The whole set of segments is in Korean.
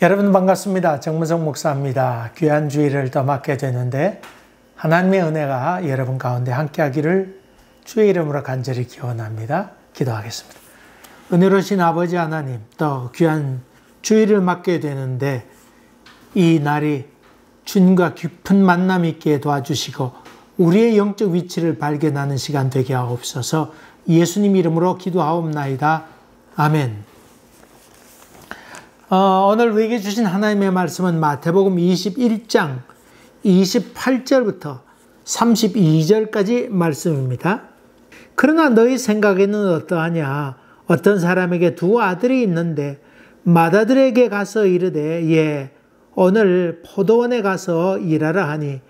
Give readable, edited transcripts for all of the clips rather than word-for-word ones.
여러분 반갑습니다. 정문성 목사입니다. 귀한 주일을 더 맞게 되는데 하나님의 은혜가 여러분 가운데 함께하기를 주의 이름으로 간절히 기원합니다. 기도하겠습니다. 은혜로우신 아버지 하나님, 또 귀한 주일을 맞게 되는데 이 날이 주님과 깊은 만남 있게 도와주시고 우리의 영적 위치를 발견하는 시간 되게 하옵소서. 예수님 이름으로 기도하옵나이다. 아멘. 오늘 우리에게 주신 하나님의 말씀은 마태복음 21장 28절부터 32절까지 말씀입니다. 그러나 너희 생각에는 어떠하냐? 어떤 사람에게 두 아들이 있는데 맏아들에게 가서 이르되 예, 오늘 포도원에 가서 일하라 하니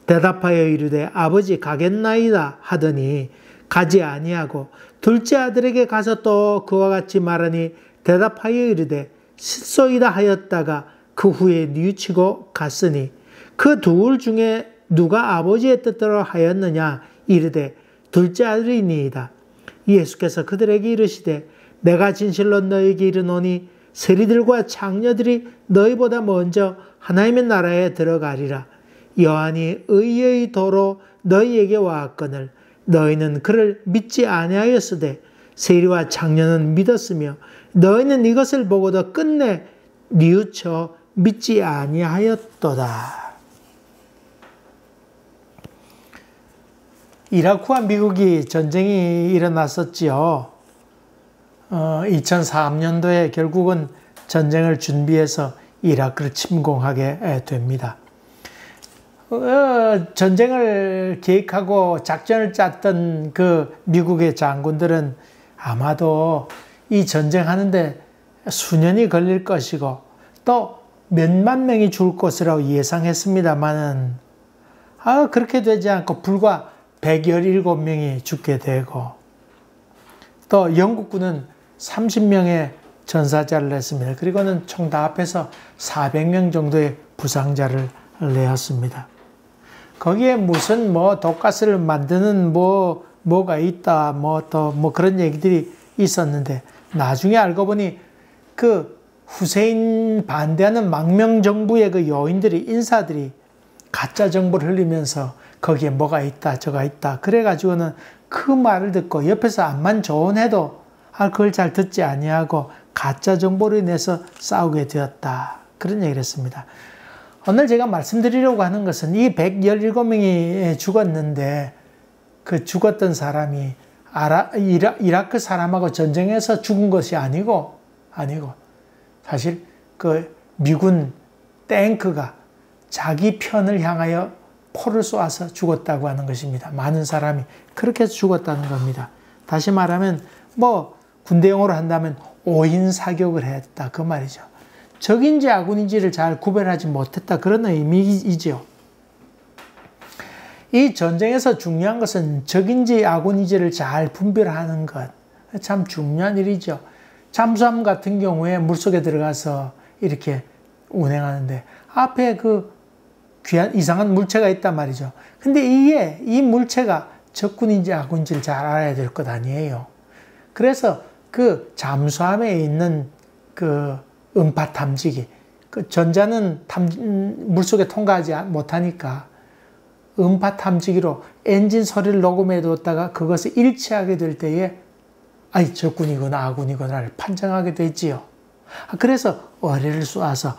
대답하여 이르되 아버지 가겠나이다 하더니 가지 아니하고 둘째 아들에게 가서 또 그와 같이 말하니 대답하여 이르되 실소이다 하였다가 그 후에 뉘우치고 갔으니 그 둘 중에 누가 아버지의 뜻대로 하였느냐 이르되 둘째 아들이니이다. 예수께서 그들에게 이르시되 내가 진실로 너희에게 이르노니 세리들과 장녀들이 너희보다 먼저 하나님의 나라에 들어가리라. 요한이 의의 도로 너희에게 왔거늘 너희는 그를 믿지 아니하였으되 세리와 장녀는 믿었으며 너희는 이것을 보고도 끝내 뉘우쳐 믿지 아니하였도다. 이라크와 미국이 전쟁이 일어났었지요. 2003년도에 결국은 전쟁을 준비해서 이라크를 침공하게 됩니다. 전쟁을 계획하고 작전을 짰던 그 미국의 장군들은 아마도 이 전쟁하는데 수년이 걸릴 것이고 또 몇만 명이 죽을 것이라고 예상했습니다만은 그렇게 되지 않고 불과 117명이 죽게 되고 또 영국군은 30명의 전사자를 냈습니다. 그리고는 총 다 합해서 400명 정도의 부상자를 내었습니다. 거기에 무슨 독가스를 만드는 뭐가 있다 그런 얘기들이 있었는데 나중에 알고 보니 그 후세인 반대하는 망명 정부의 그 요인들이 인사들이 가짜 정보를 흘리면서 거기에 뭐가 있다 저가 있다 그래가지고는 그 말을 듣고 옆에서 암만 조언해도 그걸 잘 듣지 아니하고 가짜 정보로 인해서 싸우게 되었다 그런 얘기를 했습니다. 오늘 제가 말씀드리려고 하는 것은 이 117명이 죽었는데 그 죽었던 사람이 이라크 사람하고 전쟁에서 죽은 것이 아니고 사실 그 미군 탱크가 자기 편을 향하여 포를 쏘아서 죽었다고 하는 것입니다. 많은 사람이 그렇게 해서 죽었다는 겁니다. 다시 말하면 군대 용어로 한다면 오인 사격을 했다 그 말이죠. 적인지 아군인지를 잘 구별하지 못했다 그런 의미이죠. 이 전쟁에서 중요한 것은 적인지 아군인지를 잘 분별하는 것. 참 중요한 일이죠. 잠수함 같은 경우에 물속에 들어가서 이렇게 운행하는데 앞에 그 귀한 이상한 물체가 있단 말이죠. 근데 이 물체가 적군인지 아군인지를 잘 알아야 될 것 아니에요. 그래서 그 잠수함에 있는 그 음파 탐지기, 그 전자는 물속에 통과하지 못하니까 음파 탐지기로 엔진 소리를 녹음해 뒀다가 그것을 일치하게 될 때에 적군이거나 아군이거나를 판정하게 되지요. 그래서 어뢰를 쏘아서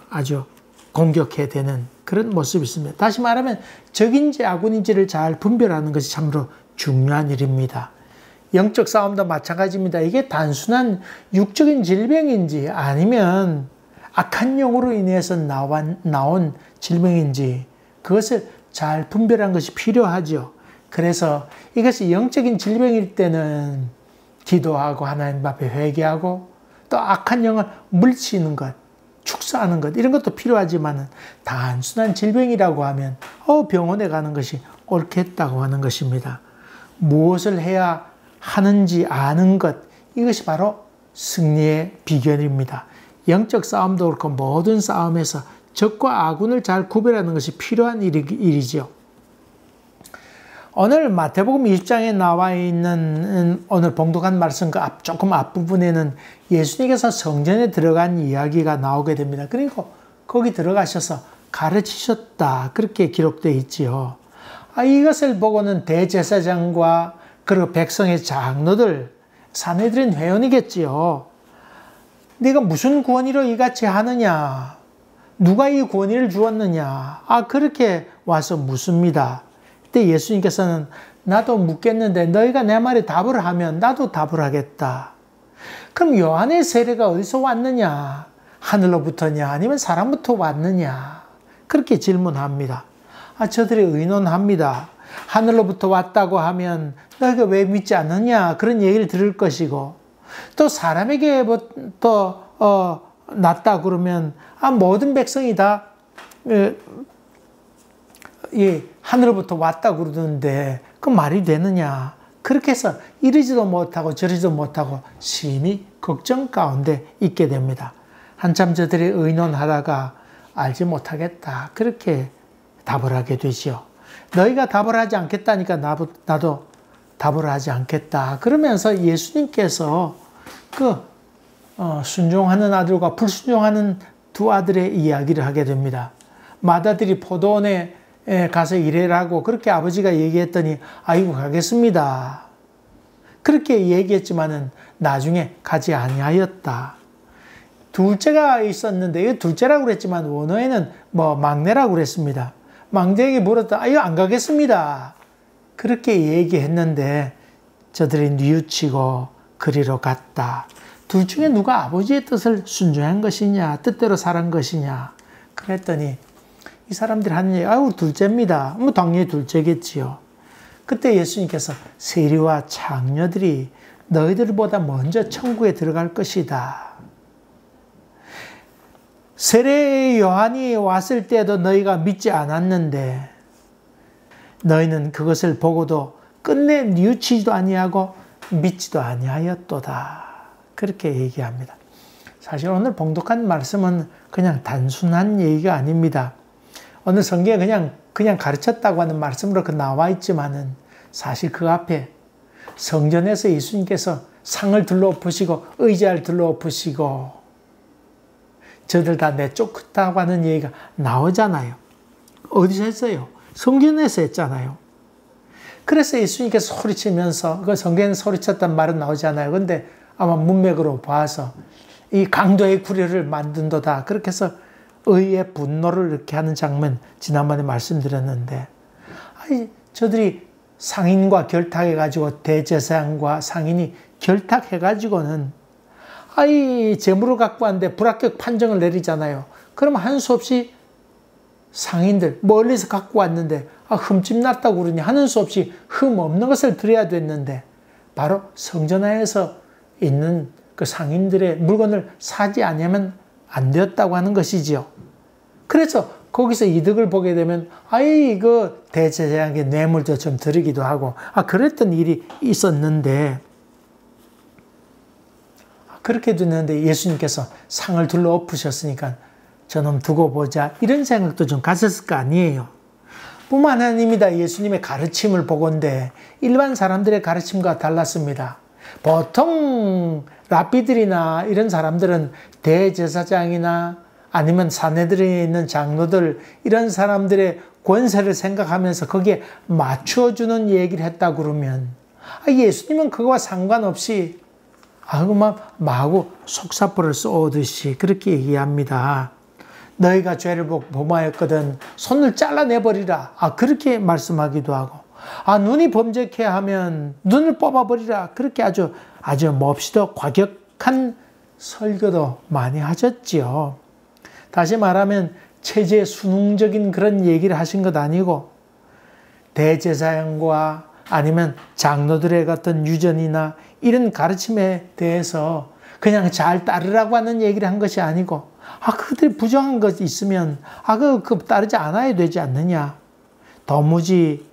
아주 공격해야 되는 그런 모습이 있습니다. 다시 말하면 적인지 아군인지를 잘 분별하는 것이 참으로 중요한 일입니다. 영적 싸움도 마찬가지입니다. 이게 단순한 육적인 질병인지 아니면 악한 영으로 인해서 나온 질병인지 그것을 잘 분별하는 것이 필요하죠. 그래서 이것이 영적인 질병일 때는 기도하고 하나님 앞에 회개하고 또 악한 영을 물리치는 것, 축사하는 것 이런 것도 필요하지만 단순한 질병이라고 하면 병원에 가는 것이 옳겠다고 하는 것입니다. 무엇을 해야 하는지 아는 것 이것이 바로 승리의 비결입니다. 영적 싸움도 그렇고 모든 싸움에서 적과 아군을 잘 구별하는 것이 필요한 일이죠. 오늘 마태복음 20장에 나와 있는 오늘 봉독한 말씀 그 조금 앞부분에는 예수님께서 성전에 들어간 이야기가 나오게 됩니다. 그리고 거기 들어가셔서 가르치셨다. 그렇게 기록되어 있지요. 이것을 보고는 대제사장과 그리고 백성의 장로들, 산헤드린 회원이겠지요. 네가 무슨 권위로 이같이 하느냐? 누가 이 권위를 주었느냐? 그렇게 와서 묻습니다. 그때 예수님께서는 나도 묻겠는데 너희가 내 말에 답을 하면 나도 답을 하겠다. 그럼 요한의 세례가 어디서 왔느냐? 하늘로부터냐? 아니면 사람부터 왔느냐? 그렇게 질문합니다. 저들이 의논합니다. 하늘로부터 왔다고 하면 너희가 왜 믿지 않느냐? 그런 얘기를 들을 것이고 또 사람에게 났다 그러면 모든 백성이 다 하늘로부터 왔다 그러는데 그 말이 되느냐? 그렇게 해서 이러지도 못하고 저러지도 못하고 심히 걱정 가운데 있게 됩니다. 한참 저들이 의논하다가 알지 못하겠다. 그렇게 답을 하게 되지요. 너희가 답을 하지 않겠다니까 나도 답을 하지 않겠다. 그러면서 예수님께서 순종하는 아들과 불순종하는 두 아들의 이야기를 하게 됩니다. 맏아들이 포도원에 가서 일해라고 그렇게 아버지가 얘기했더니 아이고 가겠습니다. 그렇게 얘기했지만은 나중에 가지 아니하였다. 둘째가 있었는데 이 둘째라고 그랬지만 원어에는 막내라고 그랬습니다. 막내에게 물었다. 이거 안 가겠습니다. 그렇게 얘기했는데 저들이 뉘우치고 그리로 갔다. 둘 중에 누가 아버지의 뜻을 순종한 것이냐, 뜻대로 살한 것이냐. 그랬더니 이 사람들이 하는 얘기, 둘째입니다. 당연히 둘째겠지요. 그때 예수님께서 세리와 장녀들이 너희들보다 먼저 천국에 들어갈 것이다. 세례 요한이 왔을 때도 너희가 믿지 않았는데 너희는 그것을 보고도 끝내 뉘우치지도 아니하고 믿지도 아니하였도다. 그렇게 얘기합니다. 사실 오늘 봉독한 말씀은 그냥 단순한 얘기가 아닙니다. 오늘 성경에 그냥 가르쳤다고 하는 말씀으로 나와 있지만은 사실 그 앞에 성전에서 예수님께서 상을 들러엎으시고 의자를 들러엎으시고 저들 다 내쫓다고 하는 얘기가 나오잖아요. 어디서 했어요? 성전에서 했잖아요. 그래서 예수님께서 소리치면서 그 성경에 소리쳤단 말은 나오잖아요. 근데 아마 문맥으로 봐서 이 강도의 구려를 만든도다. 그렇게 해서 의의 분노를 이렇게 하는 장면 지난번에 말씀드렸는데 저들이 상인과 결탁해가지고 대제사장과 상인이 결탁해가지고는 재물을 갖고 왔는데 불합격 판정을 내리잖아요. 그럼 한 수 없이 상인들 멀리서 갖고 왔는데 흠집 났다고 그러니 하는 수 없이 흠 없는 것을 드려야 됐는데 바로 성전 안에서 있는 그 상인들의 물건을 사지 않으면 안 되었다고 하는 것이지요. 그래서 거기서 이득을 보게 되면 그 대제사장에게 뇌물도 좀 드리기도 하고 그랬던 일이 있었는데 그렇게 됐는데 예수님께서 상을 둘러 엎으셨으니까 저놈 두고 보자 이런 생각도 좀 가졌을 거 아니에요. 뿐만 아닙니다. 예수님의 가르침을 보건대 일반 사람들의 가르침과 달랐습니다. 보통 랍비들이나 이런 사람들은 대제사장이나 아니면 산헤드린에 있는 장로들 이런 사람들의 권세를 생각하면서 거기에 맞춰주는 얘기를 했다 그러면 예수님은 그거와 상관없이 마구 속사포를 쏘듯이 그렇게 얘기합니다. 너희가 죄를 범하였거든 손을 잘라내버리라. 그렇게 말씀하기도 하고 눈이 범죄케 하면 눈을 뽑아버리라. 그렇게 아주 몹시도 과격한 설교도 많이 하셨지요. 다시 말하면 체제 순응적인 그런 얘기를 하신 것 아니고 대제사장과 아니면 장로들의 같은 유전이나 이런 가르침에 대해서 그냥 잘 따르라고 하는 얘기를 한 것이 아니고 그들이 부정한 것이 있으면 그거 따르지 않아야 되지 않느냐. 도무지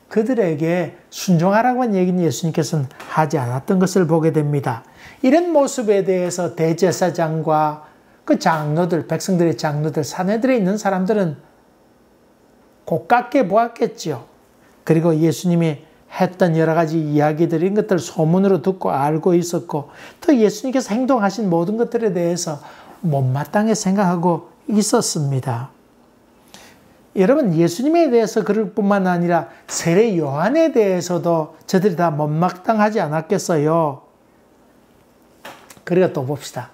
그들에게 순종하라고 한 얘기는 예수님께서는 하지 않았던 것을 보게 됩니다. 이런 모습에 대해서 대제사장과 그 장로들, 백성들의 장로들, 산헤드린에 있는 사람들은 고깝게 보았겠지요. 그리고 예수님이 했던 여러 가지 이야기들, 이런 것들 소문으로 듣고 알고 있었고, 또 예수님께서 행동하신 모든 것들에 대해서 못마땅하게 생각하고 있었습니다. 여러분, 예수님에 대해서 그럴 뿐만 아니라 세례 요한에 대해서도 저들이 다 못마땅하지 않았겠어요. 그리고 또 봅시다.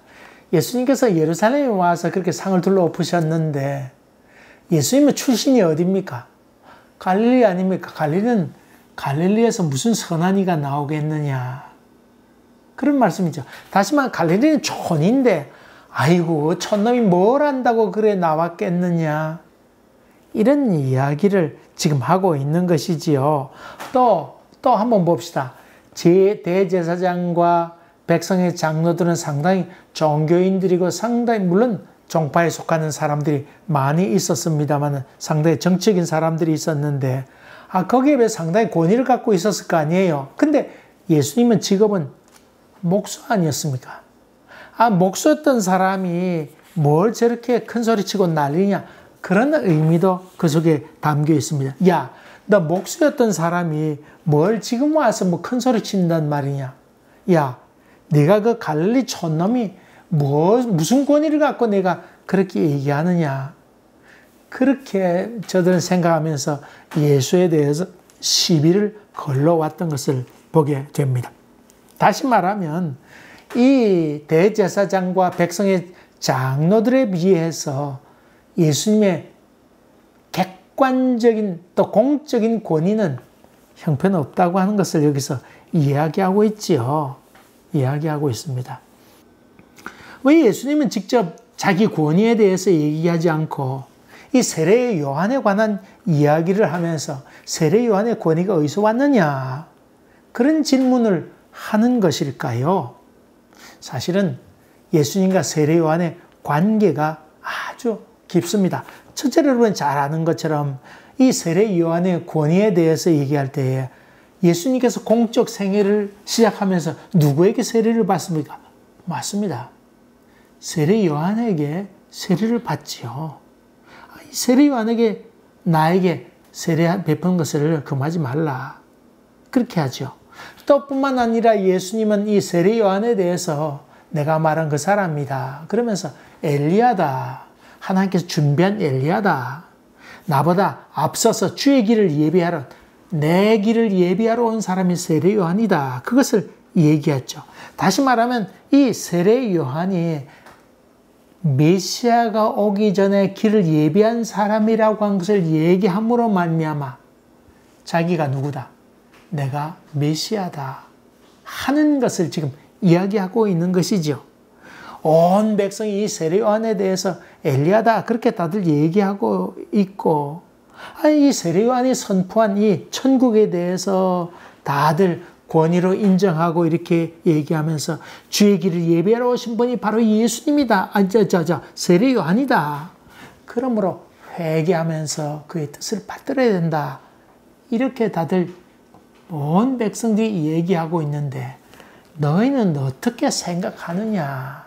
예수님께서 예루살렘에 와서 그렇게 상을 둘러엎으셨는데 예수님의 출신이 어디입니까? 갈릴리 아닙니까? 갈릴리에서 무슨 선한 이가 나오겠느냐. 그런 말씀이죠. 다시 말하면 갈릴리는 촌인데 아이고 촌놈이 뭘 안다고 그래 나왔겠느냐. 이런 이야기를 지금 하고 있는 것이지요. 또 한번 봅시다. 대제사장과 백성의 장로들은 상당히 종교인들이고 상당히 물론 종파에 속하는 사람들이 많이 있었습니다만 상당히 정치적인 사람들이 있었는데 거기에 비해 상당히 권위를 갖고 있었을 거 아니에요. 근데 예수님은 직업은 목수 아니었습니까? 목수였던 사람이 뭘 저렇게 큰 소리치고 난리냐. 그런 의미도 그 속에 담겨 있습니다. 야, 너 목수였던 사람이 뭘 지금 와서 뭐 큰 소리 친단 말이냐. 야, 네가 그 갈릴리 촌놈이 무슨 권위를 갖고 내가 그렇게 얘기하느냐. 그렇게 저들은 생각하면서 예수에 대해서 시비를 걸러왔던 것을 보게 됩니다. 다시 말하면 이 대제사장과 백성의 장로들에 비해서 예수님의 객관적인 또 공적인 권위는 형편없다고 하는 것을 여기서 이야기하고 있지요. 이야기하고 있습니다. 왜 예수님은 직접 자기 권위에 대해서 얘기하지 않고 이 세례 요한에 관한 이야기를 하면서 세례 요한의 권위가 어디서 왔느냐? 그런 질문을 하는 것일까요? 사실은 예수님과 세례 요한의 관계가 아주 깊습니다. 첫째로 여러분 잘 아는 것처럼 이 세례 요한의 권위에 대해서 얘기할 때에 예수님께서 공적 생애를 시작하면서 누구에게 세례를 받습니까? 맞습니다. 세례 요한에게 세례를 받지요. 세례 요한에게 나에게 세례 베푼 것을 금하지 말라. 그렇게 하죠. 또 뿐만 아니라 예수님은 이 세례 요한에 대해서 내가 말한 그 사람이다. 그러면서 엘리야다. 하나님께서 준비한 엘리야다. 나보다 앞서서 주의 길을 예비하러 내 길을 예비하러 온 사람이 세례 요한이다. 그것을 얘기했죠. 다시 말하면 이 세례 요한이 메시아가 오기 전에 길을 예비한 사람이라고 한 것을 얘기함으로 말미암아 자기가 누구다? 내가 메시아다 하는 것을 지금 이야기하고 있는 것이죠. 온 백성이 이 세례 요한에 대해서 엘리야다 그렇게 다들 얘기하고 있고 이 세례 요한이 선포한 이 천국에 대해서 다들 권위로 인정하고 이렇게 얘기하면서 주의 길을 예배하러 오신 분이 바로 예수님이다. 세례 요한이다. 그러므로 회개하면서 그의 뜻을 받들어야 된다. 이렇게 다들 온 백성들이 얘기하고 있는데 너희는 어떻게 생각하느냐.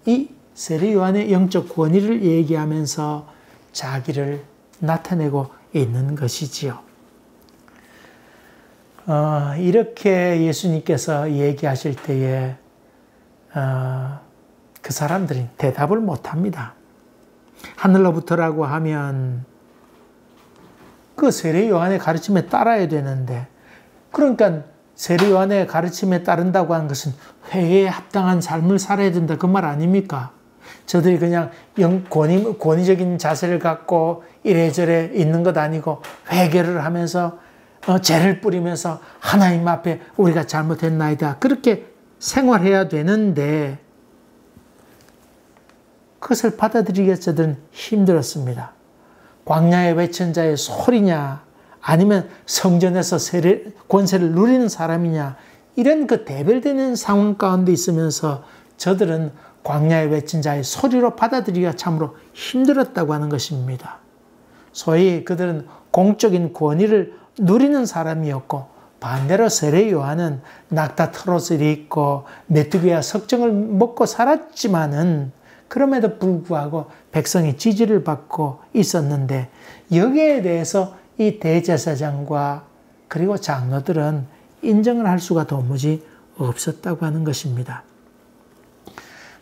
이 세례 요한의 영적 권위를 얘기하면서 자기를 나타내고 있는 것이지요. 이렇게 예수님께서 얘기하실 때에 그 사람들이 대답을 못합니다. 하늘로부터라고 하면 그 세례 요한의 가르침에 따라야 되는데 그러니까 세례 요한의 가르침에 따른다고 하는 것은 회개에 합당한 삶을 살아야 된다 그 말 아닙니까? 저들이 그냥 권위적인 자세를 갖고 이래저래 있는 것 아니고 회개를 하면서 죄를 뿌리면서 하나님 앞에 우리가 잘못했나이다. 그렇게 생활해야 되는데 그것을 받아들이기가 저들은 힘들었습니다. 광야에 외친 자의 소리냐 아니면 성전에서 권세를 누리는 사람이냐 이런 그 대별되는 상황 가운데 있으면서 저들은 광야에 외친 자의 소리로 받아들이기가 참으로 힘들었다고 하는 것입니다. 소위 그들은 공적인 권위를 누리는 사람이었고 반대로 세례 요한은 낙타 털옷을 입고 메뚜기와 석정을 먹고 살았지만은 그럼에도 불구하고 백성이 지지를 받고 있었는데 여기에 대해서 이 대제사장과 그리고 장로들은 인정을 할 수가 도무지 없었다고 하는 것입니다.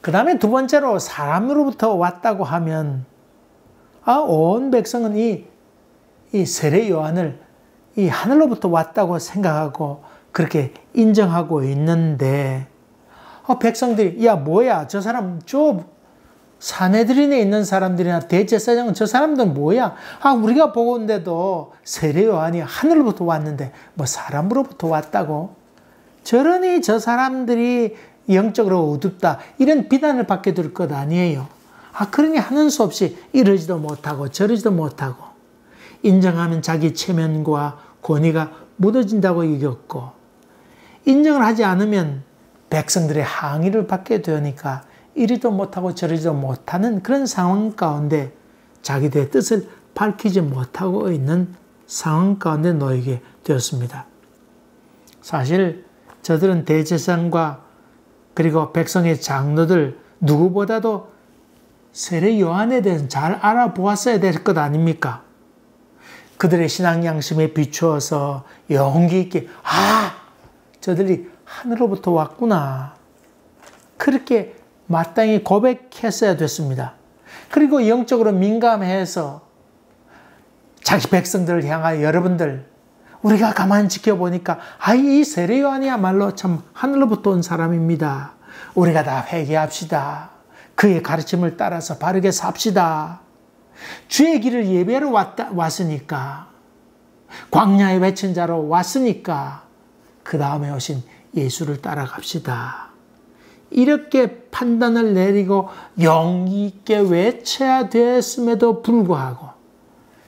그 다음에 두 번째로 사람으로부터 왔다고 하면 온 백성은 이 세례 요한을 이 하늘로부터 왔다고 생각하고 그렇게 인정하고 있는데 백성들이 야 뭐야 저 사람 저 사내들인에 있는 사람들이나 대제사장은 저 사람들은 뭐야? 우리가 보건대도 세례 요한이 하늘로부터 왔는데 뭐 사람으로부터 왔다고? 저러니 저 사람들이 영적으로 어둡다 이런 비난을 받게 될 것 아니에요. 그러니 하는 수 없이 이러지도 못하고 저러지도 못하고 인정하면 자기 체면과 권위가 무너진다고 여겼고 인정을 하지 않으면 백성들의 항의를 받게 되니까 이리도 못하고 저리도 못하는 그런 상황 가운데 자기들의 뜻을 밝히지 못하고 있는 상황 가운데 놓이게 되었습니다. 사실 저들은 대제사장과 그리고 백성의 장로들 누구보다도 세례 요한에 대해서 잘 알아보았어야 될 것 아닙니까? 그들의 신앙 양심에 비추어서 용기 있게 저들이 하늘로부터 왔구나. 그렇게 마땅히 고백했어야 됐습니다. 그리고 영적으로 민감해서 자기 백성들을 향하여 여러분들 우리가 가만히 지켜보니까 이 세례 요한이야말로 참 하늘로부터 온 사람입니다. 우리가 다 회개합시다. 그의 가르침을 따라서 바르게 삽시다. 주의 길을 예배하러 왔으니까 광야에 외친 자로 왔으니까 그 다음에 오신 예수를 따라갑시다. 이렇게 판단을 내리고 용기 있게 외쳐야 됐음에도 불구하고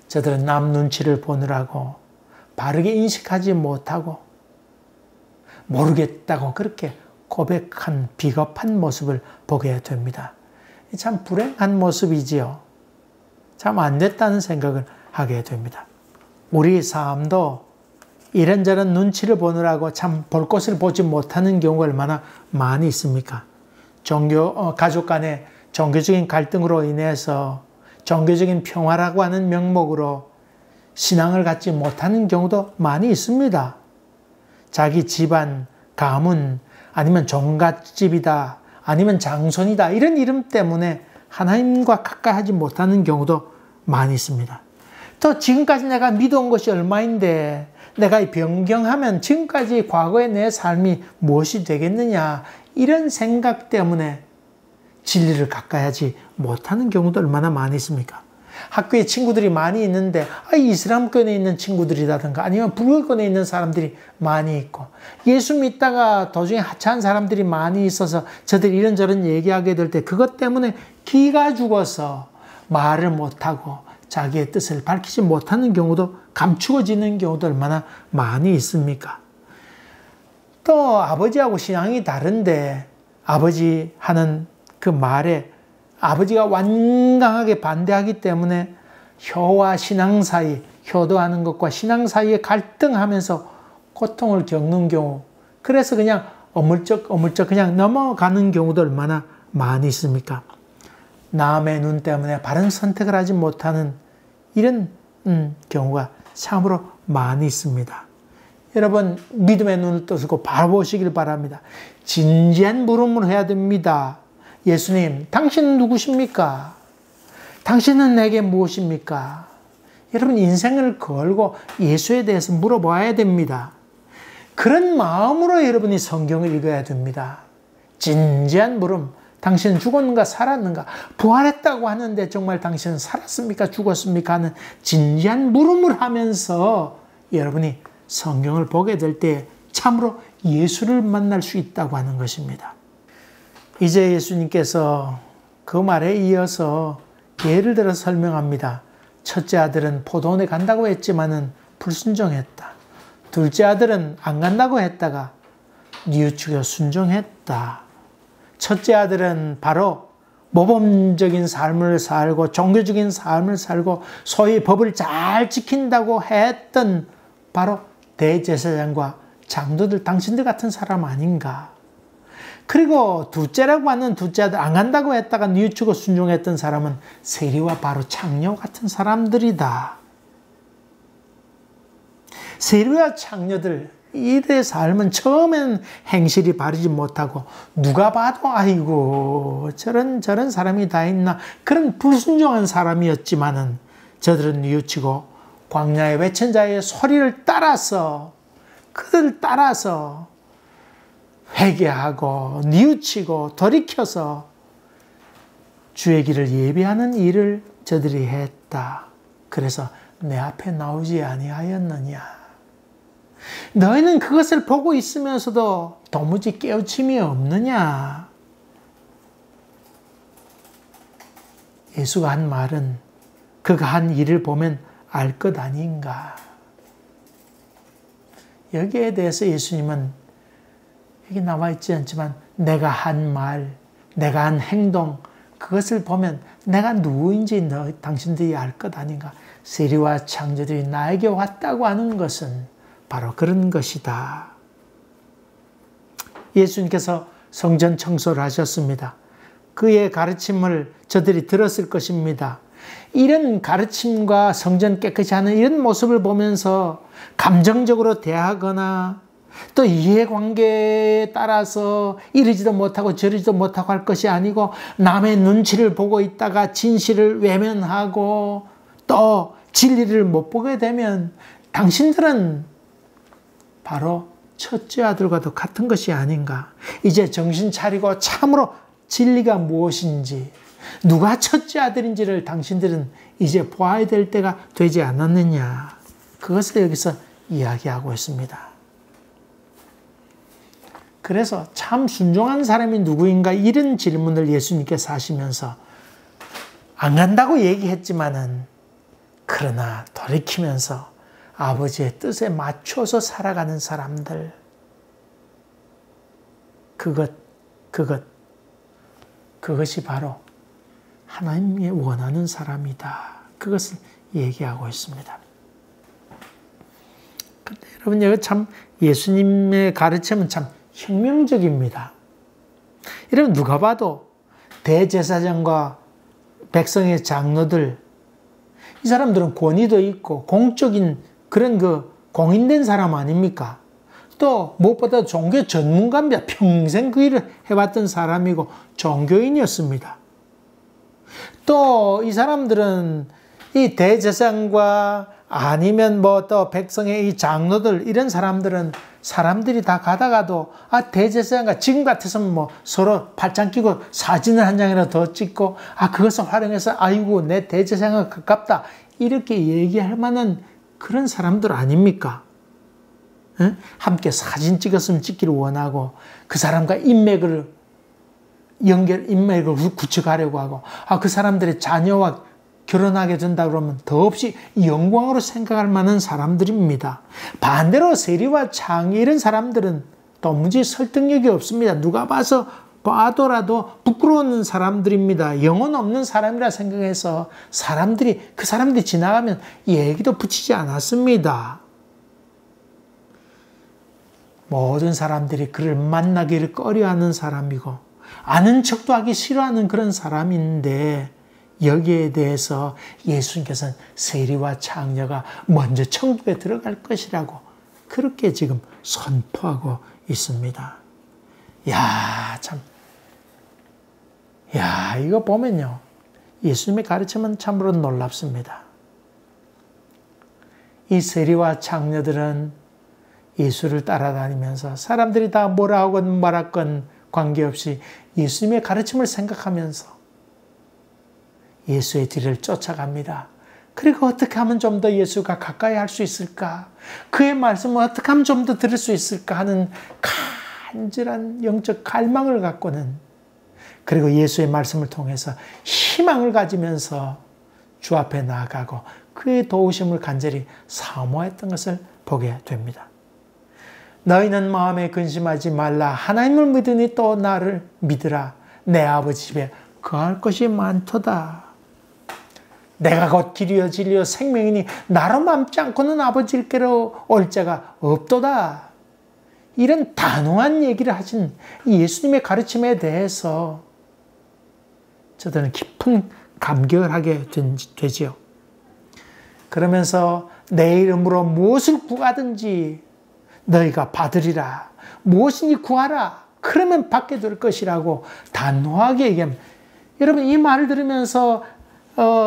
저들은 남 눈치를 보느라고 바르게 인식하지 못하고 모르겠다고 그렇게 고백한 비겁한 모습을 보게 됩니다. 참 불행한 모습이지요. 참 안 됐다는 생각을 하게 됩니다. 우리 삶도 이런저런 눈치를 보느라고 참 볼 것을 보지 못하는 경우가 얼마나 많이 있습니까? 가족 간의 종교적인 갈등으로 인해서 종교적인 평화라고 하는 명목으로 신앙을 갖지 못하는 경우도 많이 있습니다. 자기 집안, 가문, 아니면 종갓집이다, 아니면 장손이다 이런 이름 때문에 하나님과 가까이 하지 못하는 경우도 많이 있습니다. 또 지금까지 내가 믿어온 것이 얼마인데 내가 변경하면 지금까지 과거의 내 삶이 무엇이 되겠느냐 이런 생각 때문에 진리를 가까이 하지 못하는 경우도 얼마나 많이 있습니까? 학교에 친구들이 많이 있는데 이슬람권에 있는 친구들이라든가 아니면 불교권에 있는 사람들이 많이 있고 예수 믿다가 도중에 하차한 사람들이 많이 있어서 저들이 이런저런 얘기하게 될 때 그것 때문에 기가 죽어서 말을 못하고 자기의 뜻을 밝히지 못하는 경우도 감추어지는 경우도 얼마나 많이 있습니까? 또 아버지하고 신앙이 다른데 아버지 하는 그 말에 아버지가 완강하게 반대하기 때문에 효와 신앙 사이, 효도하는 것과 신앙 사이에 갈등하면서 고통을 겪는 경우, 그래서 그냥 어물쩍 그냥 넘어가는 경우도 얼마나 많이 있습니까? 남의 눈 때문에 바른 선택을 하지 못하는 이런 경우가 참으로 많이 있습니다. 여러분 믿음의 눈을 뜨시고 바라보시길 바랍니다. 진지한 물음을 해야 됩니다. 예수님, 당신은 누구십니까? 당신은 내게 무엇입니까? 여러분 인생을 걸고 예수에 대해서 물어봐야 됩니다. 그런 마음으로 여러분이 성경을 읽어야 됩니다. 진지한 물음, 당신은 죽었는가 살았는가? 부활했다고 하는데 정말 당신은 살았습니까? 죽었습니까? 하는 진지한 물음을 하면서 여러분이 성경을 보게 될 때 참으로 예수를 만날 수 있다고 하는 것입니다. 이제 예수님께서 그 말에 이어서 예를 들어 설명합니다. 첫째 아들은 포도원에 간다고 했지만은 불순종했다. 둘째 아들은 안 간다고 했다가 뉘우치고 순종했다. 첫째 아들은 바로 모범적인 삶을 살고 종교적인 삶을 살고 소위 법을 잘 지킨다고 했던 바로 대제사장과 장로들, 당신들 같은 사람 아닌가. 그리고 둘째라고 하는 둘째 아들 안 간다고 했다가 뉘우치고 순종했던 사람은 세리와 바로 창녀 같은 사람들이다. 세리와 창녀들 이들의 삶은 처음엔 행실이 바르지 못하고 누가 봐도 아이고 저런 사람이 다 있나 그런 불순종한 사람이었지만은 저들은 뉘우치고 광야의 외천자의 소리를 따라서 그들 따라서 회개하고 뉘우치고 돌이켜서 주의 길을 예비하는 일을 저들이 했다. 그래서 내 앞에 나오지 아니하였느냐. 너희는 그것을 보고 있으면서도 도무지 깨우침이 없느냐. 예수가 한 말은 그가 한 일을 보면 알 것 아닌가. 여기에 대해서 예수님은 여기 나와 있지 않지만 내가 한 말, 내가 한 행동 그것을 보면 내가 누구인지 당신들이 알 것 아닌가. 세리와 창조들이 나에게 왔다고 하는 것은 바로 그런 것이다. 예수님께서 성전 청소를 하셨습니다. 그의 가르침을 저들이 들었을 것입니다. 이런 가르침과 성전 깨끗이 하는 이런 모습을 보면서 감정적으로 대하거나 또 이해관계에 따라서 이러지도 못하고 저러지도 못하고 할 것이 아니고 남의 눈치를 보고 있다가 진실을 외면하고 또 진리를 못 보게 되면 당신들은 바로 첫째 아들과도 같은 것이 아닌가. 이제 정신 차리고 참으로 진리가 무엇인지 누가 첫째 아들인지를 당신들은 이제 보아야 될 때가 되지 않았느냐. 그것을 여기서 이야기하고 있습니다. 그래서 참 순종한 사람이 누구인가 이런 질문을 예수님께서 하시면서 안 간다고 얘기했지만은 그러나 돌이키면서 아버지의 뜻에 맞춰서 살아가는 사람들 그것이 바로 하나님이 원하는 사람이다. 그것을 얘기하고 있습니다. 근데 여러분 여기 참 예수님의 가르침은 참 혁명적입니다. 여러분 누가 봐도 대제사장과 백성의 장로들 이 사람들은 권위도 있고 공적인 그런 공인된 사람 아닙니까? 또 무엇보다 종교 전문가입니다. 평생 그 일을 해왔던 사람이고 종교인이었습니다. 또 이 사람들은 이 대제사장과 아니면 또 백성의 이 장로들 이런 사람들은 사람들이 다 가다가도 대제사장과 지금 같아서는 서로 팔짱 끼고 사진을 한 장이라도 더 찍고 그것을 활용해서 아이고 내 대제사장과 가깝다 이렇게 얘기할 만한 그런 사람들 아닙니까? 응? 함께 사진 찍었으면 찍기를 원하고 그 사람과 인맥을 구축하려고 하고 그 사람들의 자녀와 결혼하게 된다 그러면 더없이 영광으로 생각할 만한 사람들입니다. 반대로 세리와 창녀 이런 사람들은 도무지 설득력이 없습니다. 누가 봐도라도 부끄러운 사람들입니다. 영혼 없는 사람이라 생각해서 그 사람들이 지나가면 얘기도 붙이지 않았습니다. 모든 사람들이 그를 만나기를 꺼려하는 사람이고 아는 척도 하기 싫어하는 그런 사람인데 여기에 대해서 예수님께서는 세리와 창녀가 먼저 천국에 들어갈 것이라고 그렇게 지금 선포하고 있습니다. 이거 보면요. 예수님의 가르침은 참으로 놀랍습니다. 이 세리와 창녀들은 예수를 따라다니면서 사람들이 다 뭐라 하건 말았건 관계없이 예수님의 가르침을 생각하면서 예수의 뒤를 쫓아갑니다. 그리고 어떻게 하면 좀 더 예수가 가까이 할 수 있을까? 그의 말씀을 어떻게 하면 좀 더 들을 수 있을까 하는 간절한 영적 갈망을 갖고는 그리고 예수의 말씀을 통해서 희망을 가지면서 주 앞에 나아가고 그의 도우심을 간절히 사모했던 것을 보게 됩니다. 너희는 마음에 근심하지 말라. 하나님을 믿으니 또 나를 믿으라. 내 아버지 집에 거할 것이 많도다. 내가 곧 길이요 진리요 생명이니 나로 맘지 않고는 아버지께로 올 자가 없도다. 이런 단호한 얘기를 하신 예수님의 가르침에 대해서 저들은 깊은 감격을 하게 되지요. 그러면서 내 이름으로 무엇을 구하든지 너희가 받으리라. 무엇이니 구하라. 그러면 받게 될 것이라고 단호하게 얘기합니다. 여러분, 이 말을 들으면서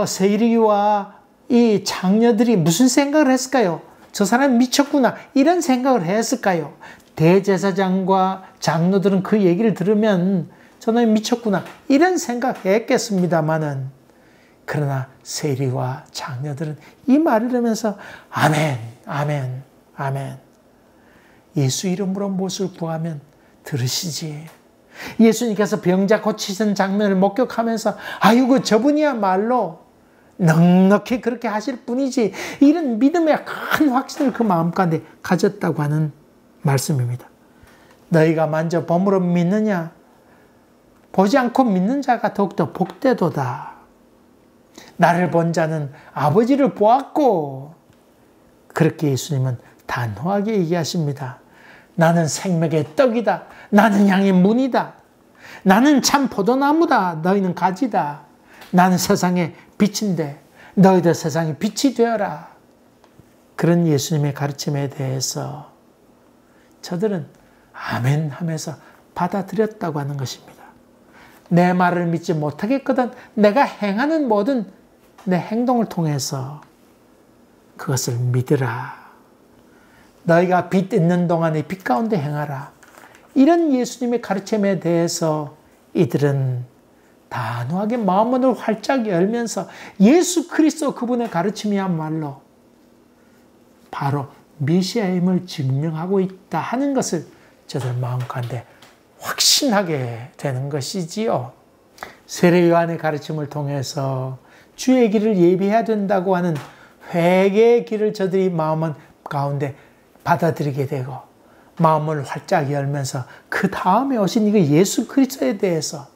세리와 이 장녀들이 무슨 생각을 했을까요? 저 사람 미쳤구나. 이런 생각을 했을까요? 대제사장과 장로들은 그 얘기를 들으면 저놈이 미쳤구나. 이런 생각했겠습니다마는, 그러나 세리와 장녀들은 이 말을 들으면서 아멘, 아멘, 아멘. 예수 이름으로 무엇을 구하면 들으시지. 예수님께서 병자 고치신 장면을 목격하면서 아이고 저분이야말로 넉넉히 그렇게 하실 분이지. 이런 믿음의 큰 확신을 그 마음가운데 가졌다고 하는 말씀입니다. 너희가 만져 봄으로 믿느냐? 보지 않고 믿는 자가 더욱더 복되도다. 나를 본 자는 아버지를 보았고, 그렇게 예수님은 단호하게 얘기하십니다. 나는 생명의 떡이다. 나는 양의 문이다. 나는 참 포도나무다. 너희는 가지다. 나는 세상의 빛인데 너희도 세상의 빛이 되어라. 그런 예수님의 가르침에 대해서 저들은 아멘 하면서 받아들였다고 하는 것입니다. 내 말을 믿지 못하겠거든 내가 행하는 모든 내 행동을 통해서 그것을 믿으라. 너희가 빛 있는 동안에 빛 가운데 행하라. 이런 예수님의 가르침에 대해서 이들은 단호하게 마음문을 활짝 열면서 예수 그리스도 그분의 가르침이야말로 바로 메시아임을 증명하고 있다 하는 것을 저들 마음 가운데 확신하게 되는 것이지요. 세례 요한의 가르침을 통해서 주의 길을 예비해야 된다고 하는 회개의 길을 저들이 마음 가운데 받아들이게 되고 마음을 활짝 열면서 그 다음에 오신 이거 예수 그리스도에 대해서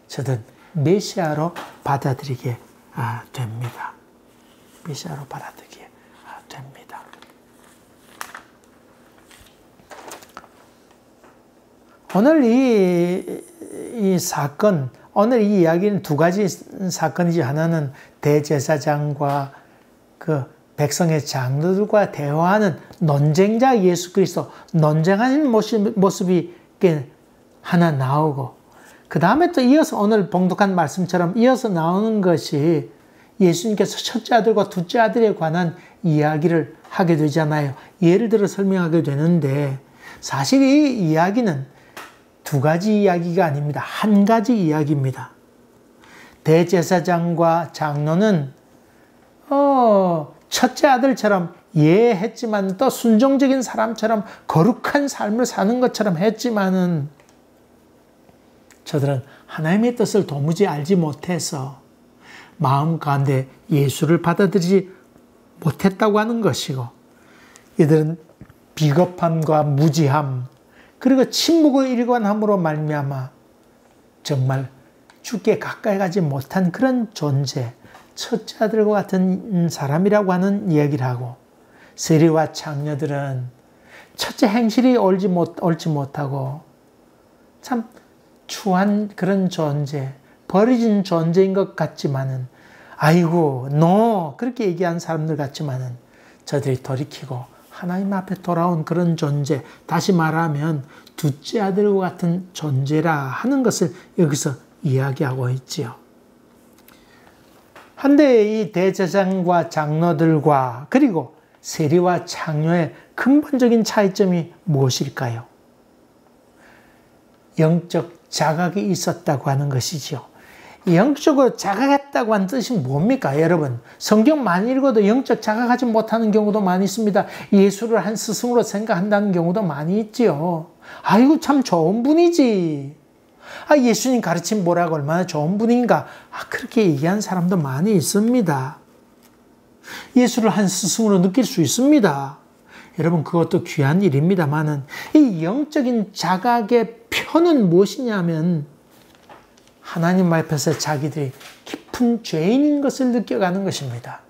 저들 메시아로 받아들이게 됩니다. 메시아로 받아들이게 됩니다. 오늘 이 사건, 오늘 이 이야기는 두 가지 사건이지. 하나는 대제사장과 그 백성의 장로들과 대화하는 논쟁자 예수 그리스도, 논쟁하는 모습이 하나 나오고, 그 다음에 또 이어서 오늘 봉독한 말씀처럼 이어서 나오는 것이 예수님께서 첫째 아들과 둘째 아들에 관한 이야기를 하게 되잖아요. 예를 들어 설명하게 되는데, 사실 이 이야기는 두 가지 이야기가 아닙니다. 한 가지 이야기입니다. 대제사장과 장로는 첫째 아들처럼 예했지만 또 순종적인 사람처럼 거룩한 삶을 사는 것처럼 했지만은 저들은 하나님의 뜻을 도무지 알지 못해서 마음 가운데 예수를 받아들이지 못했다고 하는 것이고, 이들은 비겁함과 무지함 그리고 침묵을 일관함으로 말미암아 정말 주께 가까이 가지 못한 그런 존재, 첫째 아들과 같은 사람이라고 하는 이야기를 하고, 세리와 장녀들은 첫째 행실이 옳지 못하고 참 추한 그런 존재, 버려진 존재인 것 같지만은, 아이고 너 그렇게 얘기한 사람들 같지만은 저들이 돌이키고 하나님 앞에 돌아온 그런 존재, 다시 말하면 둘째 아들과 같은 존재라 하는 것을 여기서 이야기하고 있지요. 한데 이 대제사장과 장로들과 그리고 세리와 장로의 근본적인 차이점이 무엇일까요? 영적 자각이 있었다고 하는 것이죠. 영적으로 자각했다고 하는 뜻이 뭡니까? 여러분, 성경 많이 읽어도 영적 자각하지 못하는 경우도 많이 있습니다. 예수를 한 스승으로 생각한다는 경우도 많이 있지요. 아이고 참 좋은 분이지. 예수님 가르침 뭐라고 얼마나 좋은 분인가. 그렇게 얘기하는 사람도 많이 있습니다. 예수를 한 스승으로 느낄 수 있습니다. 여러분, 그것도 귀한 일입니다만은 이 영적인 자각의 표는 무엇이냐면 하나님 앞에서 자기들이 깊은 죄인인 것을 느껴가는 것입니다.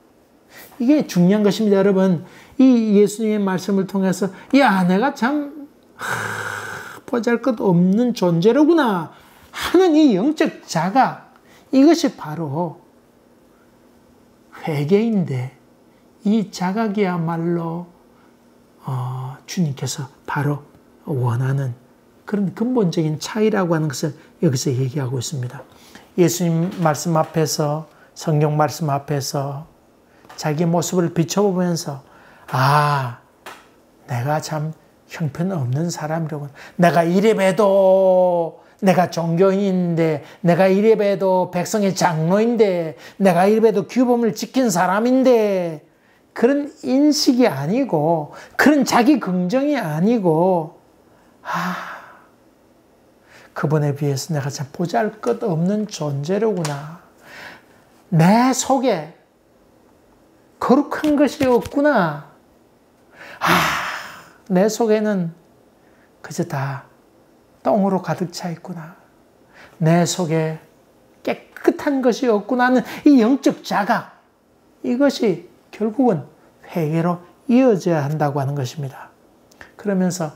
이게 중요한 것입니다. 여러분, 이 예수님의 말씀을 통해서 야, 내가 참 보잘것없는 존재로구나 하는 이 영적 자각, 이것이 바로 회개인데 이 자각이야말로 주님께서 바로 원하는 그런 근본적인 차이라고 하는 것을 여기서 얘기하고 있습니다. 예수님 말씀 앞에서, 성경 말씀 앞에서 자기 모습을 비춰보면서 내가 참 형편없는 사람이라고. 내가 이래봬도 내가 종교인인데, 내가 이래봬도 백성의 장로인데, 내가 이래봬도 규범을 지킨 사람인데, 그런 인식이 아니고, 그런 자기 긍정이 아니고, 그분에 비해서 내가 참 보잘것없는 존재로구나. 내 속에 거룩한 것이 없구나. 내 속에는 그저 다 똥으로 가득 차 있구나. 내 속에 깨끗한 것이 없구나 하는 이 영적 자각, 이것이 결국은 회개로 이어져야 한다고 하는 것입니다. 그러면서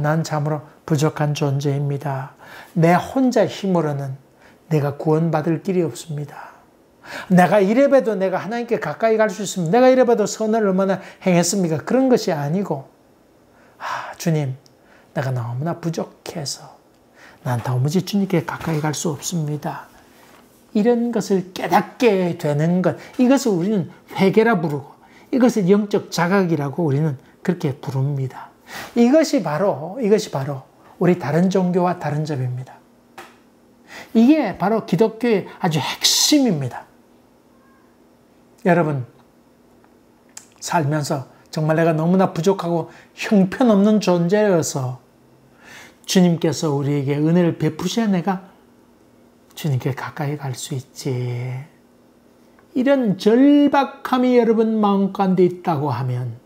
난 참으로 부족한 존재입니다. 내 혼자 힘으로는 내가 구원받을 길이 없습니다. 내가 이래봬도 내가 하나님께 가까이 갈 수 있습니다. 내가 이래봬도 선을 얼마나 행했습니까? 그런 것이 아니고 주님, 내가 너무나 부족해서 난 도무지 주님께 가까이 갈 수 없습니다. 이런 것을 깨닫게 되는 것, 이것을 우리는 회개라 부르고 이것을 영적 자각이라고 우리는 그렇게 부릅니다. 이것이 바로 우리 다른 종교와 다른 점입니다. 이게 바로 기독교의 아주 핵심입니다. 여러분, 살면서 정말 내가 너무나 부족하고 형편없는 존재여서 주님께서 우리에게 은혜를 베푸셔야 내가 주님께 가까이 갈 수 있지. 이런 절박함이 여러분 마음 가운데 있다고 하면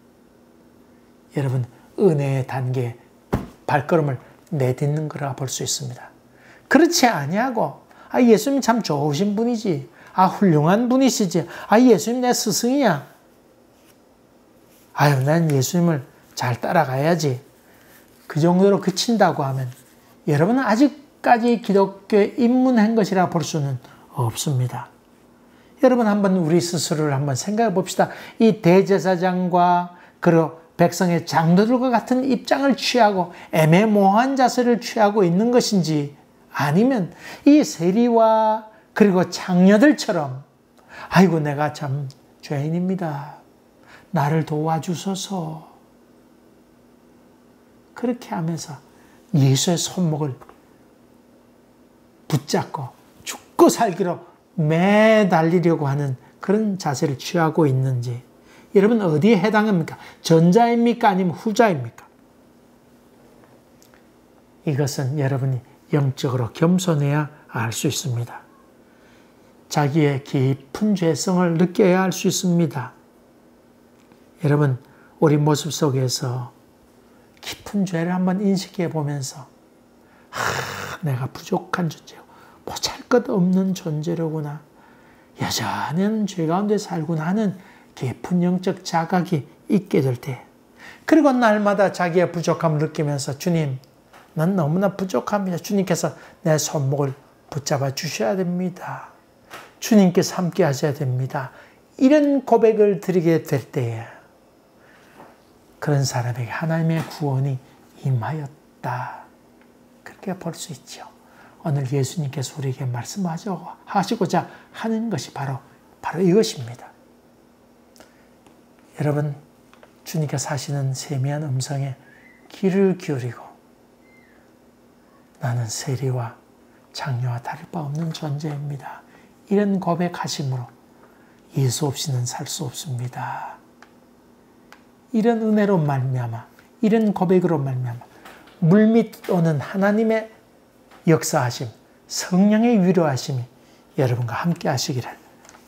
여러분 은혜의 단계에 발걸음을 내딛는 거라 볼 수 있습니다. 그렇지 아니하고 예수님 참 좋으신 분이지. 훌륭한 분이시지. 예수님 내 스승이야. 난 예수님을 잘 따라가야지. 그 정도로 그친다고 하면 여러분은 아직까지 기독교에 입문한 것이라 볼 수는 없습니다. 여러분 한번 우리 스스로를 한번 생각해 봅시다. 이 대제사장과 그리고 백성의 장로들과 같은 입장을 취하고 애매모호한 자세를 취하고 있는 것인지, 아니면 이 세리와 그리고 장녀들처럼 아이고 내가 참 죄인입니다. 나를 도와주소서. 그렇게 하면서 예수의 손목을 붙잡고 죽고 살기로 매달리려고 하는 그런 자세를 취하고 있는지, 여러분 어디에 해당합니까? 전자입니까? 아니면 후자입니까? 이것은 여러분이 영적으로 겸손해야 알 수 있습니다. 자기의 깊은 죄성을 느껴야 할 수 있습니다. 여러분, 우리 모습 속에서 깊은 죄를 한번 인식해 보면서 내가 부족한 존재고 보잘것없는 존재로구나, 여전히 죄 가운데 살구나 하는 깊은 영적 자각이 있게 될 때, 그리고 날마다 자기의 부족함을 느끼면서 주님, 난 너무나 부족합니다. 주님께서 내 손목을 붙잡아 주셔야 됩니다. 주님께서 함께 하셔야 됩니다. 이런 고백을 드리게 될 때에 그런 사람에게 하나님의 구원이 임하였다. 그렇게 볼 수 있죠. 오늘 예수님께서 우리에게 말씀하시고자 하는 것이 바로 이것입니다. 여러분, 주님께서 하시는 세미한 음성에 귀를 기울이고 나는 세리와 장녀와 다를 바 없는 존재입니다. 이런 고백하심으로 예수 없이는 살 수 없습니다. 이런 은혜로 말미암아, 이런 고백으로 말미암아 물밑 오는 하나님의 역사하심, 성령의 위로하심이 여러분과 함께 하시기를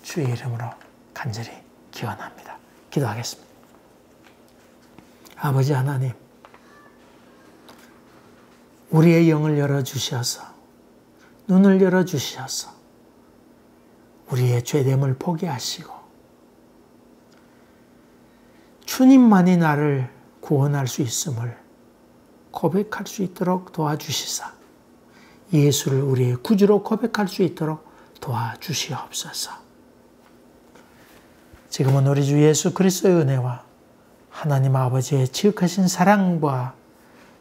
주의 이름으로 간절히 기원합니다. 기도하겠습니다. 아버지 하나님, 우리의 영을 열어주셔서, 눈을 열어주셔서 우리의 죄됨을 보게 하시고 주님만이 나를 구원할 수 있음을 고백할 수 있도록 도와주시사 예수를 우리의 구주로 고백할 수 있도록 도와주시옵소서. 지금은 우리 주 예수 그리스도의 은혜와 하나님 아버지의 지극하신 사랑과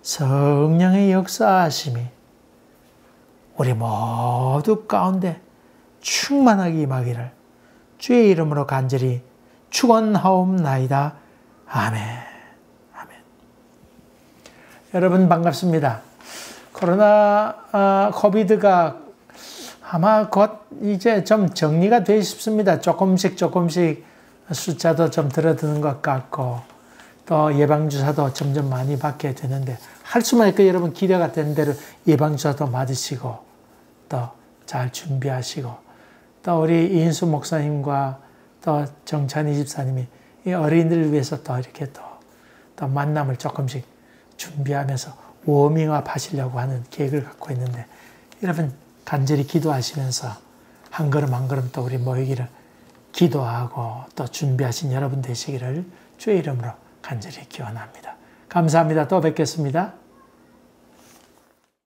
성령의 역사하심이 우리 모두 가운데 충만하게 임하기를 주의 이름으로 간절히 축원하옵나이다. 아멘. 아멘. 여러분 반갑습니다. 코로나 코비드가 아마 곧 이제 좀 정리가 되어 싶습니다. 조금씩 숫자도 좀 줄어드는 것 같고 또 예방주사도 점점 많이 받게 되는데 할 수만 있고 여러분 기대가 되는 대로 예방주사도 맞으시고 또 잘 준비하시고 또 우리 이인수 목사님과 또 정찬희 집사님이 이 어린이들을 위해서 또 이렇게 또 만남을 조금씩 준비하면서 워밍업 하시려고 하는 계획을 갖고 있는데 여러분 간절히 기도하시면서 한 걸음 한 걸음 또 우리 모이기를 기도하고 또 준비하신 여러분 되시기를 주의 이름으로 간절히 기원합니다. 감사합니다. 또 뵙겠습니다.